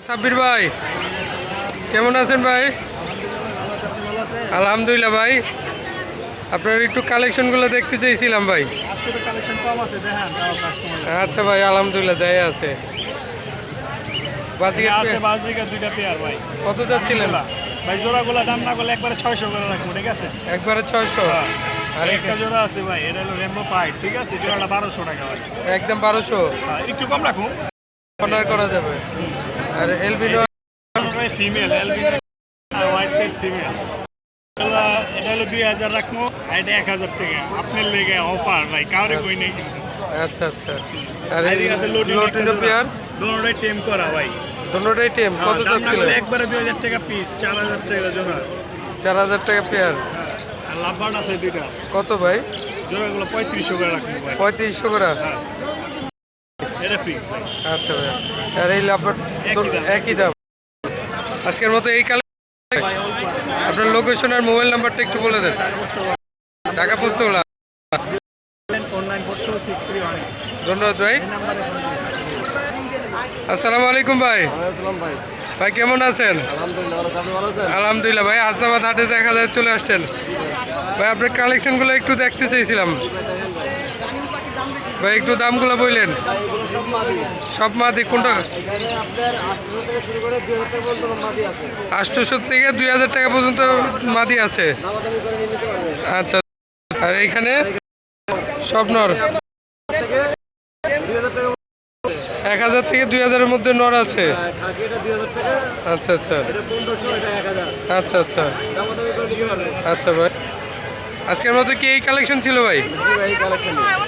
সাব্বির ভাই কেমন আছেন ভাই? আলহামদুলিল্লাহ ভাই, আপনার একটু কালেকশনগুলো দেখতে চাইছিলাম ভাই। আচ্ছা ভাই, আলহামদুলিল্লাহ যাই আছে। কত যাচ্ছিলেন ভাই? জোড়াগুলো দাম না করলে একবারে 600 করে রাখবো, ঠিক আছে? একবারে 600? আর একটা জোড়া আছে ভাই, এটা হলো রেমবো পাইট, ঠিক আছে? জোড়াটা 1200 টাকা ভাই। একদম 1200? একটু কম রাখুন, অর্ডার করা যাবে। আর এলবিনো ফিমেল, এলবিনো আর হোয়াইট ফেস ফিমেল, এটা হলো 2000 রাখবো, আর এটা 1000 টাকা আপনার লেগে অফার ভাই, কাউরে কই নেই কিন্তু। আচ্ছা আচ্ছা। আর এই লোটিনো পেয়ার দুটোটাই টেম করা ভাই, দুটোটাই টেম। কত যাচ্ছিল? একবারে 2000 টাকা পিস, 4000 টাকা জোড়া। 4000 টাকা পেয়ার। আর লাভবার্ড আছে দুইটা। কত ভাই? জোড়াগুলো 3500 করে রাখবো ভাই। 3500 করে? এটা ফিক্স ভাই। আচ্ছা ভাই। আর এই লাভবার্ড একই দাম? আজকের মতো এই কালে আপনার লোকেশন আর মোবাইল নাম্বারটা একটু বলে দেন। ঢাকা পুস্তকলা। ধন্যবাদ ভাই। আসসালামু আলাইকুম ভাই। ভাই কেমন আছেন? আলহামদুলিল্লাহ ভাই, হাসনাবাদ হাটে দেখা যায় চলে আসছেন ভাই। আপনার কালেকশনগুলো একটু দেখতে চাইছিলাম ভাই, একটু দামগুলো বললেন। সব মাদি? কোনটা? 800 থেকে 2000 টাকা পর্যন্ত মাদি আছে। আচ্ছা। আর এইখানে সব নর? 1000 থেকে 2000-এর মধ্যে নর আছে। আচ্ছা আচ্ছা আচ্ছা আচ্ছা আচ্ছা ভাই। আজকের মতো কি এই কালেকশন ছিল ভাই?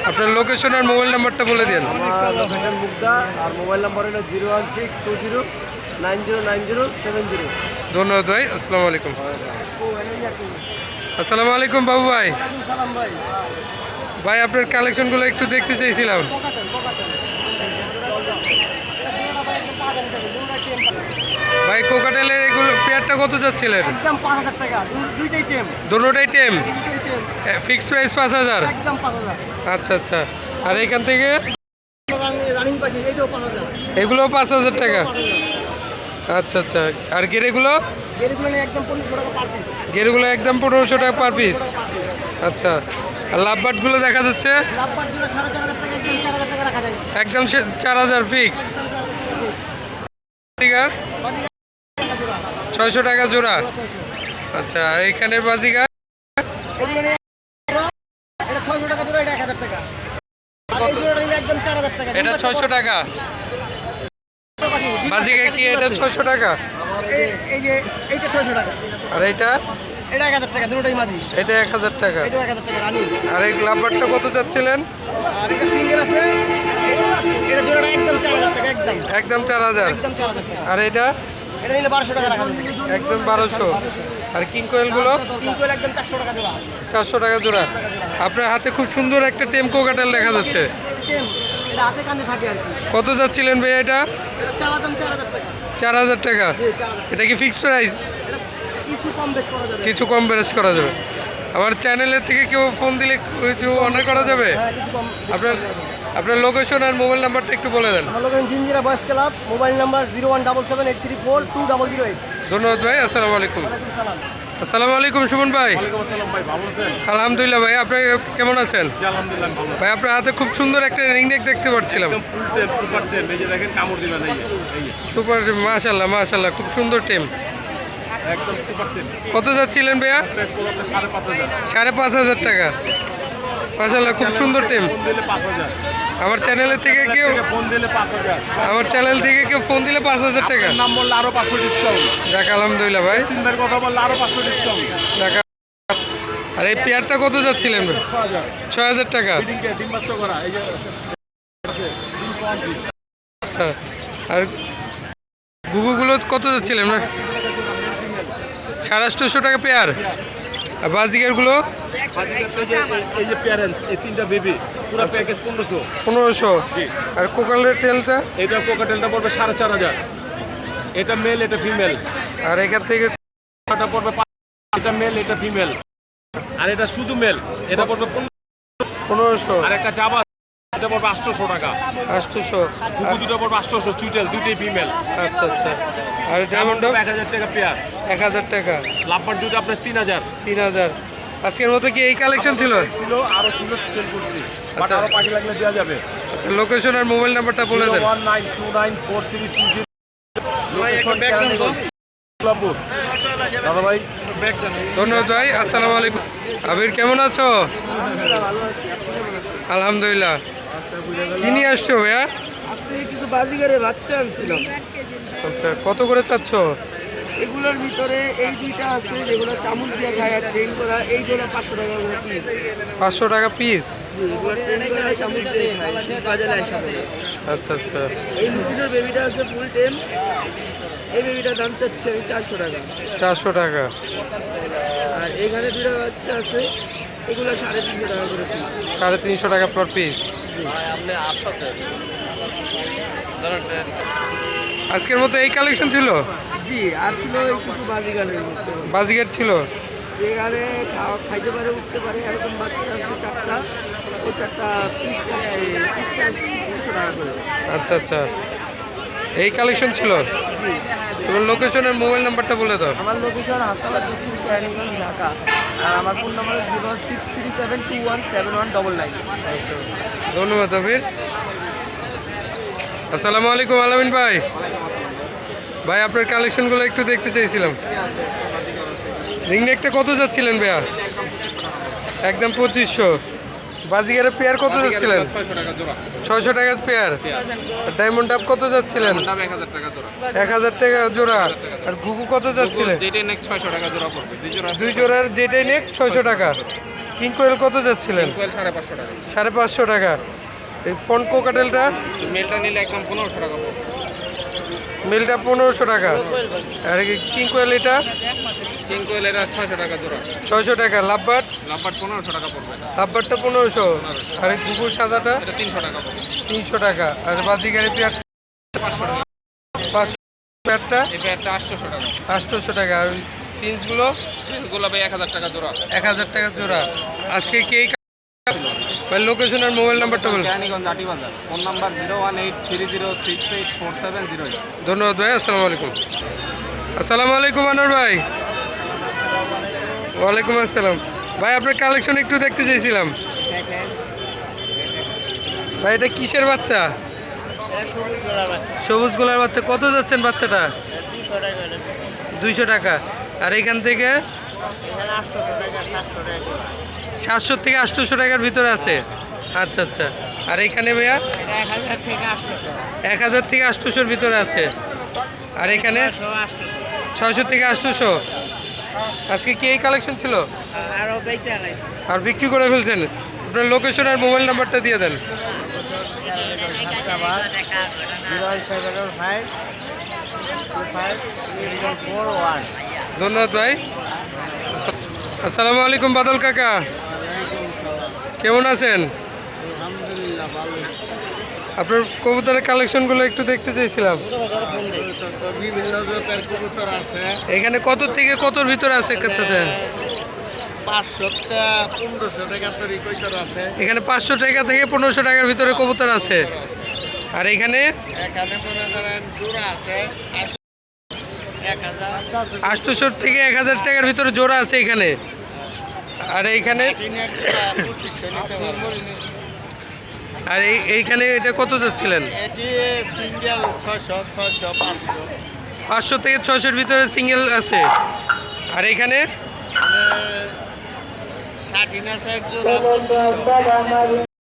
আপনার লোকেশন আর মোবাইল নাম্বারটা বলে দিন। আমার লোকেশন মুগদা, আর মোবাইল নাম্বার হলো 01620909070। ধন্যবাদ ভাই। আসসালামু আলাইকুম। আসসালামু আলাইকুম বাবু ভাই। ভাই আপনার কালেকশনগুলো একটু দেখতে চাইছিলাম ভাই। কোকাটেলের এগুলো পেয়ারটা কত যাচ্ছিলেন? একদম 5000 টাকা, দুইটাই টেম। দুটোটাই টেম? Fixed price 5000? একদম 5000। আচ্ছা আচ্ছা। আর এখান থেকে রানিং পাখি, এইটাও 5000। এগুলো 5000 টাকা? আচ্ছা আচ্ছা। আর গেরেগুলো? গেরগুলো একদম 1500 টাকা পার পিস। গেরগুলো একদম 1500 টাকা পার পিস? আচ্ছা। আর লাভবার্ডগুলো দেখা যাচ্ছে লাভবার্ড জোড়া 4500 টাকা, একদম 4000 টাকা রাখা যায়। একদম 4000 ফিক্স? 600 টাকা জোড়া? আচ্ছা। আর এখানের বাজিগার? এটা 600 টাকা জোড়া, এটা 1000 টাকা। আর এই জোড়াটা নিলে একদম 4000 টাকা। এটা 600 টাকা বাজিগার? কি এটা 600 টাকা? এই যে এইটা 600 টাকা। আর এইটা? এটা 1000 টাকা, দুটোই মাদি। এটা 1000 টাকা? এটা 1000 টাকা রানিং। আর এই লাভবার্ডটা কত যাচ্ছিলেন? আর এটা সিঙ্গেল আছে, এটা জোড়াটা একদম 4000 টাকা, একদম একদম 4000? একদম 4000 টাকা। আর এটা? এটা নিলে 1200 টাকা রাখা যাবে। একদম 1200? আর কিং কোয়েলগুলো? সিঙ্গেল একদম 400 টাকা জোড়া। 400 টাকা জোড়া? আপনার হাতে খুব সুন্দর একটা টেম কোকাটেল দেখা যাচ্ছে। এটা হাতে কান্দে থাকে আর কি। কত যাচ্ছিলেন ভাই এটা? এটা চাওয়া দাম 4000 টাকা। 4000 টাকা? জি, 4000। এটা কি ফিক্সড প্রাইস? কিছু কম বেশ করা যাবে। কিছু কম বেরেস করা যাবে? আমার চ্যানেলের থেকে কেউ ফোন দিলে কিছু অর্ডার করা যাবে? হ্যাঁ, কিছু কম। আপনার আপনার লোকেশন আর মোবাইল নাম্বারটা একটু বলে দেন। আমার লোকেশন জিঞ্জিরা বয়েস ক্লাব, মোবাইল নাম্বার 01778342000। ধন্যবাদ ভাই। আসসালামু আলাইকুম। ওয়ালাইকুম সালাম। আসসালামু আলাইকুম সুমন ভাই। ভাই ভালো আছেন? আলহামদুলিল্লাহ ভাই। আপনি কেমন আছেন? আলহামদুলিল্লাহ ভালো। ভাই আপনার হাতে খুব সুন্দর একটা রিং নেক দেখতে পাচ্ছিলাম। একদম ফুল টেম, সুপার টেম, এই যে দেখেন কামড় দিবেন, এই যে সুপার, মাশাল্লাহ মাশাল্লাহ, খুব সুন্দর টেম। একদম সুপার টেম। কত যাচ্ছিলেন ভাইয়া? প্রাইস পড়বে আপনার 5500। 5500 টাকা? মাশাল্লাহ, খুব সুন্দর টেম। ফোন দিলে 5000। আমার চ্যানেলের থেকে কেউ ফোন দিলে 5000। আমার চ্যানেল থেকে কেউ ফোন দিলে 5000 টাকা? নাম বললে আরো 500 ডিসকাউন্ট। যাক আলহামদুলিল্লাহ ভাই। তিনবার কথা বললে আরো 500 ডিসকাউন্ট। টাকা। আর এই পেয়ারটা কত যাচ্ছিলেন? 6000। 6000 টাকা? ডিম বাচ্চা করা, এই যে ডিম পাঁচি। আচ্ছা। আর গুগুগুলো কত যাচ্ছিলেন? 850 টাকা পেয়ার? আর বাজিকারগুলো? এই যে প্যারেন্টস, এই তিনটা বেবি, পুরো প্যাকেজ 1500। 1500? জি। আর কোকালের টেলটা? এটা কোকাটেলটা পড়বে 4500। এটা মেল, এটা ফিমেল। আর এখান থেকে এটা পড়বে এটা মেল, এটা ফিমেল। আর এটা শুধু মেল, এটা পড়বে 1500? আর একটা জাবা এটা পড়বে 800 টাকা। 800। বুকু দুটো পড়বে 800, চুইটেল দুটোই ফিমেল। আচ্ছা আচ্ছা। আর ডায়মন্ড 1000 টাকা পেয়ার। 1000 টাকা। লাভবার দুটো আপনার 3000। 3000। আজকের মতো কি এই কালেকশন ছিল? ছিল আরো ছিল সেল করছি, বাট আচ্ছা। আরো পাখি লাগলে দেওয়া যাবে। আচ্ছা, লোকেশন আর মোবাইল নাম্বারটা বলে দেন। 019294320। দাদা ভাই ধন্যবাদ ভাই, আসসালামু আলাইকুম। আবির কেমন আছো? আলহামদুলিল্লাহ। কি নিয়ে আসছো ভাইয়া? আজকে কিছু বাজিগারের বাচ্চা আনছিলাম। আচ্ছা, কত করে চাচ্ছ? এগুলোর ভিতরে এই দুইটা আছে যেগুলো চামচ দিয়ে খায় আর ট্রেন করা, এইগুলো 500 টাকা করে পিস। 500 টাকা পিস। এগুলো ট্রেন করা চামচ দিয়ে খায়, কাজে লাগে সাথে। আচ্ছা আচ্ছা। এই লুটিনোর বেবিটা আছে ফুল টেম। এই বেবিটার দাম চাচ্ছে 400 টাকা। 400 টাকা। আর এখানে দুটো বাচ্চা আছে, এগুলো 350 টাকা করে পিস। 350 টাকা পার পিস। আজকের মতো এই কালেকশন ছিল? জি, আর ছিল এই কিছু বাজিগারের মধ্যে। বাজিগার ছিল? এখানে খাইতে পারে, উঠতে পারে, এরকম বাচ্চা আছে 4টা। ওই 4টা 30 টাকা, 300 টাকা করে। আচ্ছা আচ্ছা, এই কালেকশন ছিল। জি, তোমার লোকেশনের মোবাইল নাম্বারটা বলে দাও। আমার লোকেশন হাসপাতাল দক্ষিণ ক্যারিগঞ্জ, ঢাকা। আর আমার ফোন নাম্বার 0637217199। আচ্ছা, ধন্যবাদ আবির। আসসালামু আলাইকুম আলামিন ভাই। ভাই আপনার কালেকশনগুলো একটু দেখতে চাইছিলাম। রিংনেকটা কত যাচ্ছিলেন ভাইয়া? একদম 2500। বাজিগারের পেয়ার কত যাচ্ছিলেন? 600 টাকা জোড়া। 600 টাকা পেয়ার। ডায়মন্ড আপ কত যাচ্ছিলেন? দাম 1000 টাকা জোড়া। 1000 টাকা জোড়া। আর ঘুঘু কত যাচ্ছিলেন? যেটা নেক 600 টাকা জোড়া পড়বে। দুই জোড়ার যেটাই নেক 600 টাকা। কিং কোয়েল কত যাচ্ছিলেন? 550 টাকা। 550 টাকা। এই ফোন কোকাটেলটা? মেলটা নিলে একদম 1500 টাকা পড়বে। মেলটা 1500 টাকা। আর কিং কোয়েল এটা? স্টিং কোয়েল এটা 600 টাকা জোড়া। 600 টাকা। লাভবার্ড? লাভবার 1500 টাকা পড়বে। লাভবার্ডটা 1500। আর এই ঘুঘু সাদাটা? এটা 300 টাকা পড়বে। 300 টাকা। আর বাজিগারের পেয়ার 500 টাকা। 500 পেয়ারটা? এই পেয়ারটা 800 টাকা। 800 টাকা। আর পিসগুলো? এগুলো ভাই 1000 টাকা জোড়া। 1000 টাকা জোড়া। আজকে কি এই ভাই লোকেশন আর মোবাইল নাম্বারটা বলুন। কেরানীগঞ্জ আটি বাজার। Phone number 01830684708। ধন্যবাদ ভাই, আসসালামু আলাইকুম। আসসালামু আলাইকুম আনোয়ার ভাই। ওয়ালাইকুম আসসালাম। ভাই আপনার কালেকশন একটু দেখতে চাইছিলাম। ভাই এটা কিসের বাচ্চা? সবুজ গোলার বাচ্চা। কত যাচ্ছেন বাচ্চাটা? 200 টাকা। আর এখান থেকে 700 থেকে 800 টাকার ভিতরে আছে। আচ্ছা আচ্ছা। আর এখানে ভাইয়া 1000 থেকে 800-র ভিতরে আছে। আর এখানে 600 থেকে 800। আজকে কি এই কালেকশন ছিল? আর বিক্রি করে ফেলছেন? আপনার লোকেশন আর মোবাইল নাম্বারটা দিয়ে দেন। ধন্যবাদ ভাই। আসসালামু আলাইকুম বাদল কাকা, কেমন আছেন? আপনার কবুতরের কালেকশনগুলো একটু দেখতে চাইছিলাম। বিভিন্ন জাতের কবুতর আছে। এখানে কত থেকে কতর ভিতরে আছে? 500 টাকা 1500 টাকা তৈরি কবুতর আছে। এখানে 500 টাকা থেকে 1500 টাকার ভিতরে কবুতর আছে। আর এখানে এখানে মনে করেন জোড়া আছে 1000 800 থেকে 1000 টাকার ভিতরে জোড়া আছে এখানে। আর এইখানে 2500 নিতে পারবো। আর এইখানে এটা কত যাচ্ছিলেন? এটি সিঙ্গেল 600 600 500 500 থেকে 600-র ভিতরে সিঙ্গেল আছে। আর এখানে 60 আছে এক জোড়া 2500।